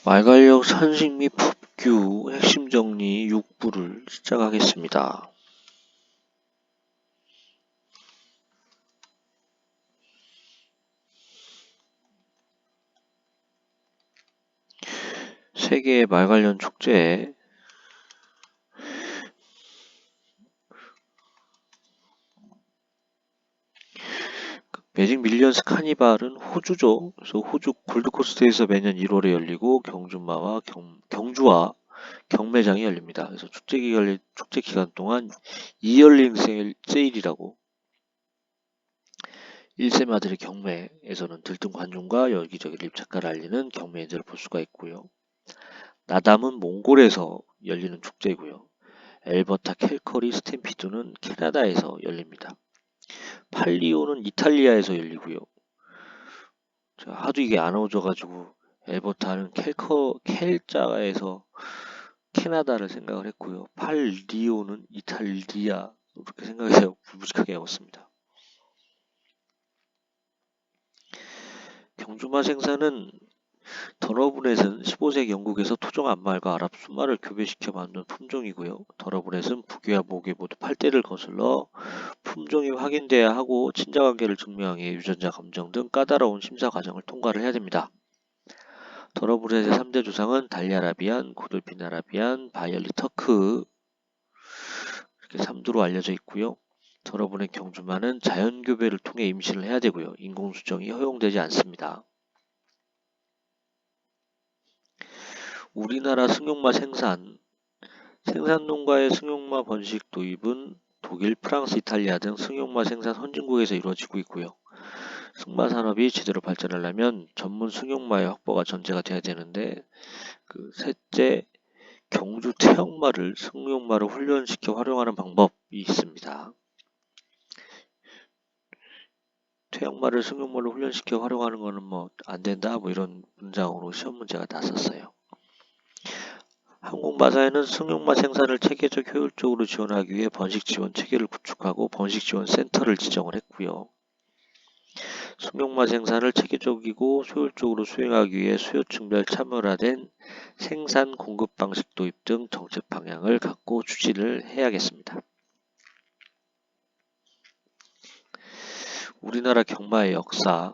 말괄력 산식 및 법규 핵심 정리 6부를 시작하겠습니다. 세계 말 관련 축제 매직 밀리언스 카니발은 호주죠. 그래서 호주 골드코스트에서 매년 1월에 열리고 경주와 경매장이 열립니다. 그래서 축제 기간 동안 이얼링 세일이라고 1세마들의 경매에서는 들뜬 관중과 여기저기 입작가를 알리는 경매들을 볼 수가 있고요. 나담은 몽골에서 열리는 축제고요. 엘버타 캘커리 스탬피드는 캐나다에서 열립니다. 팔리오는 이탈리아에서 열리고요. 하도 이게 안 어져가지고 엘버타는 켈자에서 캐나다를 생각을 했고요. 팔리오는 이탈리아 이렇게 생각해서 불부직하게 외웠습니다. 경주마 생산은 더러브넷은 15세기 영국에서 토종 암말과 아랍 순말을 교배시켜 만든 품종이고요. 더러브넷은 부귀와 목에 모두 8대를 거슬러 품종이 확인돼야 하고 친자관계를 증명하기 위해 유전자 검정 등 까다로운 심사 과정을 통과를 해야 됩니다. 더러브넷의 3대 조상은 달리아라비안, 고돌핀 아라비안, 바이올리 터크 이렇게 3두로 알려져 있고요. 더러브넷 경주마는 자연교배를 통해 임신을 해야 되고요. 인공수정이 허용되지 않습니다. 우리나라 승용마 생산농가의 승용마 번식 도입은 독일, 프랑스, 이탈리아 등 승용마 생산 선진국에서 이루어지고 있고요. 승마 산업이 제대로 발전하려면 전문 승용마의 확보가 전제가 돼야 되는데 셋째, 경주 태형마를 승용마로 훈련시켜 활용하는 방법이 있습니다. 태형마를 승용마로 훈련시켜 활용하는 거는 안 된다 이런 문장으로 시험 문제가 났었어요. 항공마사에는 승용마 생산을 체계적 효율적으로 지원하기 위해 번식 지원 체계를 구축하고 번식 지원 센터를 지정을 했고요. 승용마 생산을 체계적이고 효율적으로 수행하기 위해 수요층별 차별화된 생산 공급 방식 도입 등 정책 방향을 갖고 추진을 해야겠습니다. 우리나라 경마의 역사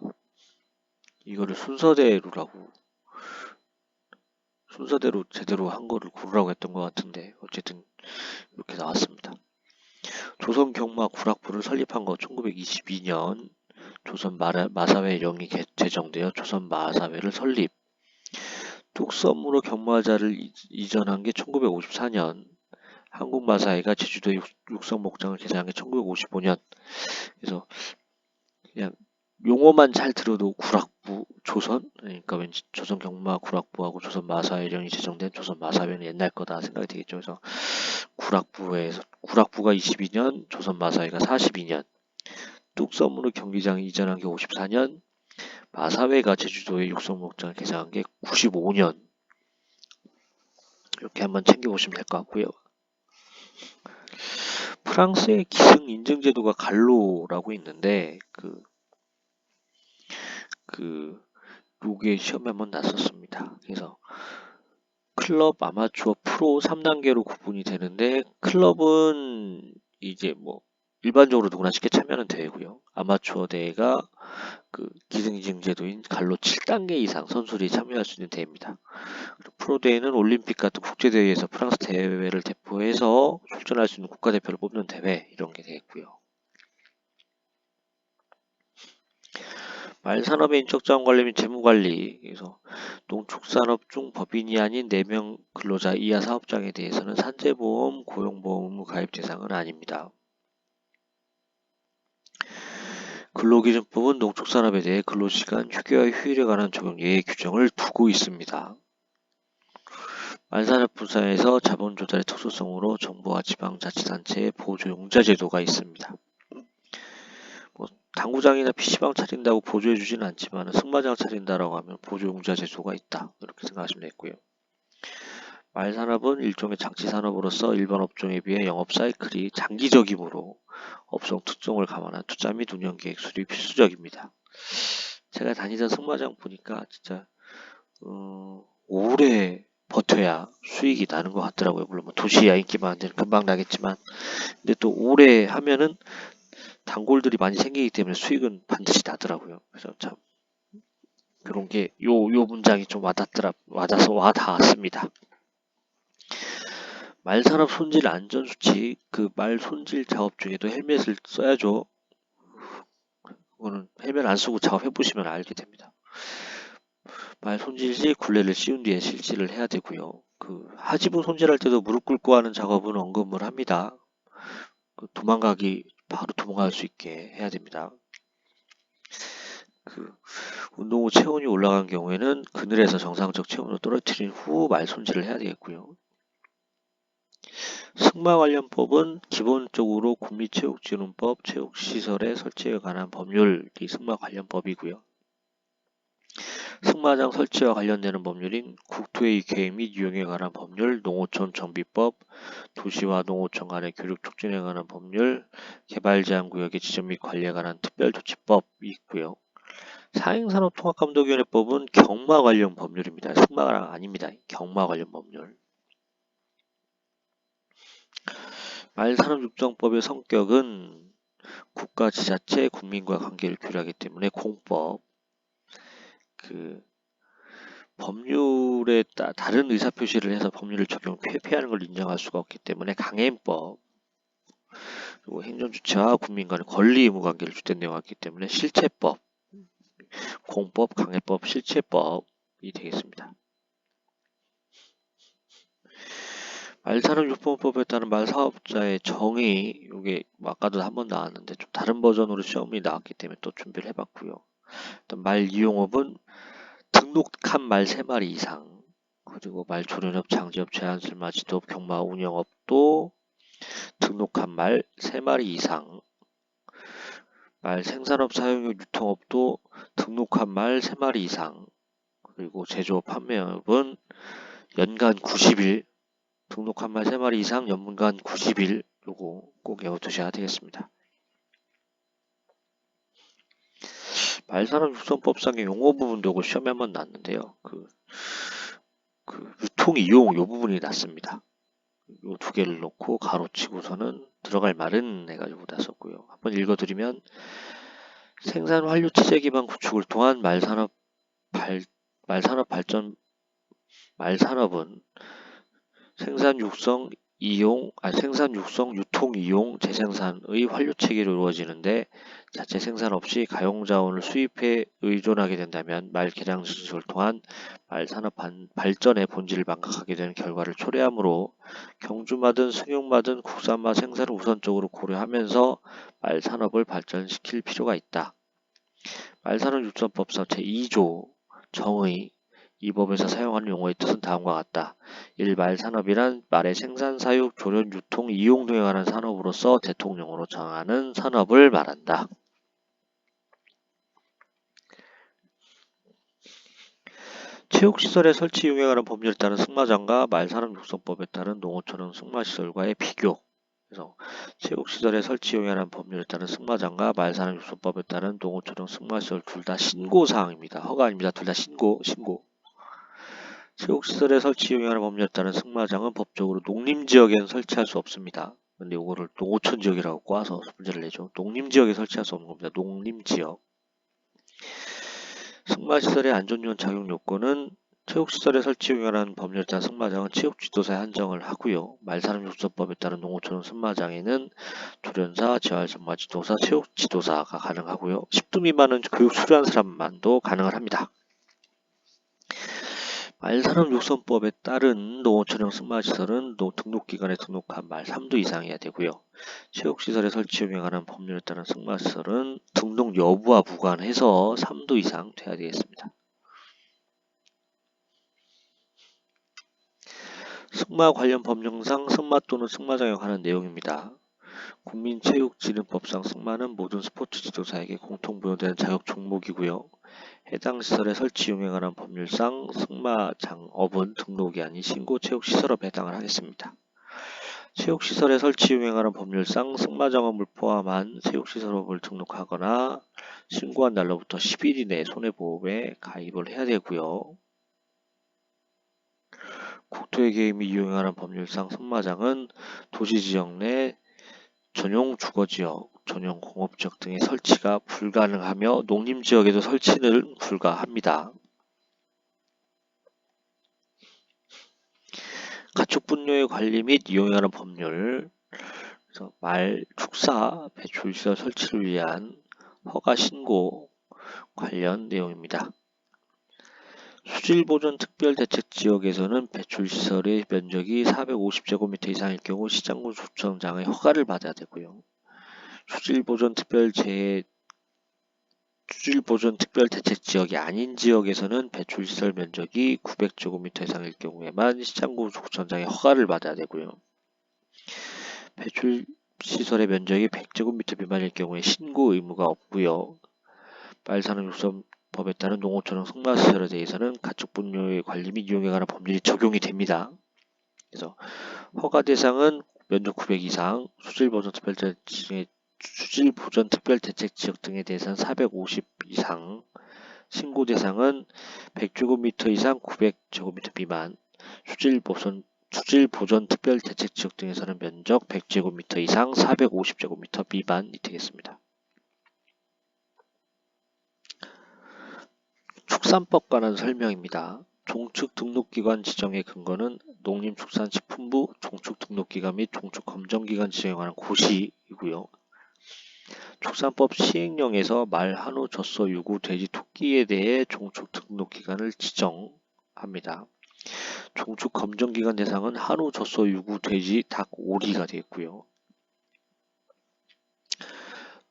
이거를 순서대로 제대로 한 거를 고르라고 했던 것 같은데 어쨌든 이렇게 나왔습니다. 조선 경마 구락부를 설립한 거 1922년 조선 마사회령이 제정되어 조선 마사회를 설립. 뚝섬으로 경마자를 이전한 게 1954년. 한국 마사회가 제주도에 육성 목장을 개장한 게 1955년. 그래서 그냥 용어만 잘 들어도 구락부 조선, 그러니까 왠지 조선 경마 구락부하고 조선 마사회령이 제정된 조선 마사회는 옛날 거다 생각이 되겠죠. 그래서 구락부가 22년, 조선 마사회가 42년. 뚝섬으로 경기장을 이전한 게 54년, 마사회가 제주도의 육성 목장을 개장한 게 95년. 이렇게 한번 챙겨보시면 될 것 같고요. 프랑스의 기승 인증 제도가 갈로라고 있는데 요게 시험에 한번 났었습니다. 그래서 클럽, 아마추어, 프로 3단계로 구분이 되는데 클럽은 이제 일반적으로 누구나 쉽게 참여하는 대회고요. 아마추어 대회가 기승인증 제도인 갈로 7단계 이상 선수들이 참여할 수 있는 대회입니다. 프로 대회는 올림픽 같은 국제 대회에서 프랑스 대회를 대표해서 출전할 수 있는 국가대표를 뽑는 대회 이런 게 되겠고요. 말산업의 인적자원 관리 및 재무관리, 그래서 농축산업 중 법인이 아닌 4명 근로자 이하 사업장에 대해서는 산재보험, 고용보험 의무 가입 대상은 아닙니다. 근로기준법은 농축산업에 대해 근로시간, 휴게와 휴일에 관한 적용 예외 규정을 두고 있습니다. 말산업부사에서 자본조달의 특수성으로 정부와 지방자치단체의 보조용자 제도가 있습니다. 당구장이나 PC방 차린다고 보조해주지는 않지만 승마장 차린다라고 하면 보조용자 제도가 있다. 이렇게 생각하시면 되겠고요. 말산업은 일종의 장치산업으로서 일반 업종에 비해 영업 사이클이 장기적이므로 업종 특성을 감안한 투자 및 운영 계획 수립이 필수적입니다. 제가 다니던 승마장 보니까 진짜 오래 버텨야 수익이 나는 것 같더라고요. 물론 뭐 도시야 인기 많은 데는 금방 나겠지만, 근데 또 오래 하면은 단골들이 많이 생기기 때문에 수익은 반드시 나더라고요. 그래서 참 그런 게 요 문장이 좀 와닿아서 와닿았습니다. 말산업 손질 안전수칙, 그 말 손질 작업 중에도 헬멧을 써야죠. 그거는 헬멧 안 쓰고 작업해보시면 알게 됩니다. 말 손질 시 굴레를 씌운 뒤에 실질을 해야 되고요. 그 하지부 손질할 때도 무릎 꿇고 하는 작업은 언급을 합니다. 그 바로 도망갈 수 있게 해야 됩니다. 그 운동 후 체온이 올라간 경우에는 그늘에서 정상적 체온을 떨어뜨린 후 말 손질을 해야 되겠고요. 승마 관련법은 기본적으로 국민체육진흥법, 체육시설의 설치에 관한 법률이 승마 관련법이고요. 승마장 설치와 관련되는 법률인 국토의 계획 및 이용에 관한 법률, 농어촌 정비법, 도시와 농어촌 간의 교육 촉진에 관한 법률, 개발제한구역의 지정 및 관리에 관한 특별조치법이 있고요. 사행산업통합감독위원회법은 경마 관련 법률입니다. 승마가 아닙니다. 경마 관련 법률. 말산업육정법의 성격은 국가, 지자체, 국민과 관계를 규율하기 때문에 공법, 법률에 다른 의사표시를 해서 법률을 적용 폐폐하는 걸 인정할 수가 없기 때문에 강행법, 그리고 행정주체와 국민 간의 권리 의무 관계를 주된 내용하기 때문에 실체법, 공법, 강행법, 실체법이 되겠습니다. 말산업유통법에 따른 말사업자의 정의, 이게 아까도 한번 나왔는데 좀 다른 버전으로 시험이 나왔기 때문에 또 준비를 해봤고요. 일단 말 이용업은 등록한 말 3마리 이상, 그리고 말 조련업, 장지업, 제한술마, 지도업, 경마, 운영업도 등록한 말 3마리 이상, 말 생산업, 사용업, 유통업도 등록한 말 3마리 이상, 그리고 제조업, 판매업은 연간 90일, 등록한 말 3마리 이상, 연간 90일, 요거 꼭 외워두셔야 되겠습니다. 말산업육성법상의 용어 부분도 요거 시험에 한번 났는데요. 유통 이용 요 부분이 났습니다. 요 두 개를 놓고 가로치고서는 들어갈 말은 해가지고 났었고요. 한번 읽어드리면 생산 완료 체제 기반 구축을 통한 말산업은 생산 육성 유통 이용 재생산의 완료 체계로 이루어지는데 자체 생산 없이 가용자원을 수입해 의존하게 된다면 말 개량 수술을 통한 말산업 발전의 본질을 망각하게 되는 결과를 초래하므로 경주마든 승용마든 국산마 생산을 우선적으로 고려하면서 말산업을 발전시킬 필요가 있다. 말산업육성법상 제2조 정의 이 법에서 사용하는 용어의 뜻은 다음과 같다. 1. 말산업이란 말의 생산, 사육, 조련, 유통, 이용 등에 관한 산업으로서 대통령으로 정하는 산업을 말한다. 체육시설의 설치 이용에 관한 법률에 따른 승마장과 말산업육성법에 따른 농어촌형 승마시설과의 비교. 그래서 체육시설의 설치 이용에 관한 법률에 따른 승마장과 말산업육성법에 따른 농어촌형 승마시설 둘 다 신고사항입니다. 허가 아닙니다. 둘 다 신고. 체육시설의 설치 이용에 관한 법률에 따른 승마장은 법적으로 농림지역에는 설치할 수 없습니다. 근데 이거를 농어촌지역이라고 꽈서 문제를 내죠. 농림지역에 설치할 수 없는 겁니다. 농림지역. 승마시설의 안전요원 작용 요건은 체육시설의 설치 이용에 관한 법률에 따른 승마장은 체육지도사에 한정을 하고요. 말산업육성법에 따른 농어촌 승마장에는 조련사, 재활전마지도사, 체육지도사가 가능하고요. 10두 미만은 교육 수료한 사람만도 가능을 합니다. 말산업육성법에 따른 농어촌형 승마시설은 등록기관에 등록한 말 3두 이상이어야 되고요. 체육시설의 설치 이용에 관한 법률에 따른 승마시설은 등록 여부와 무관해서 3두 이상 돼야 되겠습니다. 승마 관련 법령상 승마 또는 승마장에 관한 내용입니다. 국민체육진흥법상 승마는 모든 스포츠 지도사에게 공통 부여되는 자격 종목이고요. 해당 시설의 설치 이용에 관한 법률상 승마장업은 등록이 아닌 신고 체육시설업에 해당을 하겠습니다. 체육시설의 설치 이용에 관한 법률상 승마장업을 포함한 체육시설업을 등록하거나 신고한 날로부터 10일 이내에 손해보험에 가입을 해야 되고요. 국토의 개임이 이용하는 법률상 선마장은 도시지역 내 전용 주거지역, 전용 공업지역 등의 설치가 불가능하며 농림지역에도 설치는 불가합니다. 가축분뇨의 관리 및 이용에 관한 법률, 그래서 말, 축사, 배출시설 설치를 위한 허가 신고 관련 내용입니다. 수질보전 특별대책지역에서는 배출시설의 면적이 450제곱미터 이상일 경우 시장군 구청장의 허가를 받아야 되고요. 수질보전 특별대책지역이 아닌 지역에서는 배출시설 면적이 900제곱미터 이상일 경우에만 시장군 구청장의 허가를 받아야 되고요. 배출시설의 면적이 100제곱미터 미만일 경우에 신고 의무가 없고요. 말산업육성법에 따른 농어촌형 승마시설에 대해서는 가축분뇨의 관리 및 이용에 관한 법률이 적용이 됩니다. 그래서 허가 대상은 면적 900 이상, 수질보전 특별대책지역 등에 대해서는 450 이상, 신고 대상은 100제곱미터 이상 900제곱미터 미만, 수질보전 특별대책지역 등에서는 면적 100제곱미터 이상 450제곱미터 미만이 되겠습니다. 축산법 관한 설명입니다. 종축등록기관 지정의 근거는 농림축산식품부 종축등록기관 및 종축검정기관 지정에 관한 고시이고요. 축산법 시행령에서 말, 한우, 젖소, 유구, 돼지, 토끼에 대해 종축등록기관을 지정합니다. 종축검정기관 대상은 한우, 젖소, 유구, 돼지, 닭, 오리가 되겠고요.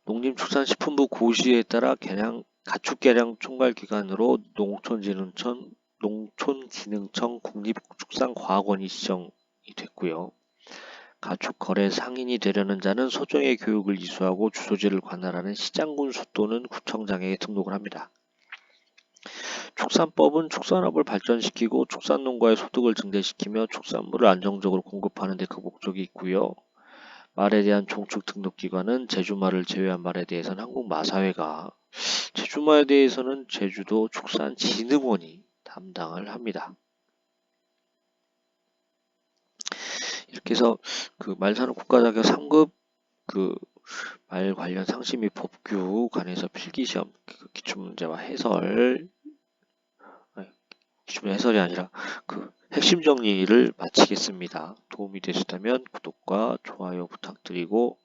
농림축산식품부 고시에 따라 가축개량 총괄기관으로 농촌진흥청 국립축산과학원이 지정이 됐고요. 가축거래 상인이 되려는 자는 소정의 교육을 이수하고 주소지를 관할하는 시장군수 또는 구청장에게 등록을 합니다. 축산법은 축산업을 발전시키고 축산농가의 소득을 증대시키며 축산물을 안정적으로 공급하는 데 그 목적이 있고요. 말에 대한 종축등록기관은 제주말을 제외한 말에 대해서는 한국마사회가, 제주말에 대해서는 제주도 축산진흥원이 담당을 합니다. 이렇게 해서 그 말산업 국가자격 3급 말 관련 상식 및 법규 관해서 필기시험 기출문제와 해설, 기출문제 해설이 아니라 핵심 정리를 마치겠습니다. 도움이 되셨다면 구독과 좋아요 부탁드리고,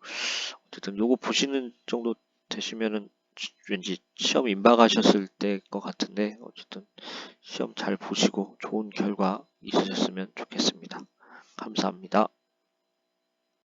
어쨌든 요거 보시는 정도 되시면은 왠지 시험 임박하셨을 때 것 같은데, 어쨌든 시험 잘 보시고 좋은 결과 있으셨으면 좋겠습니다. 감사합니다.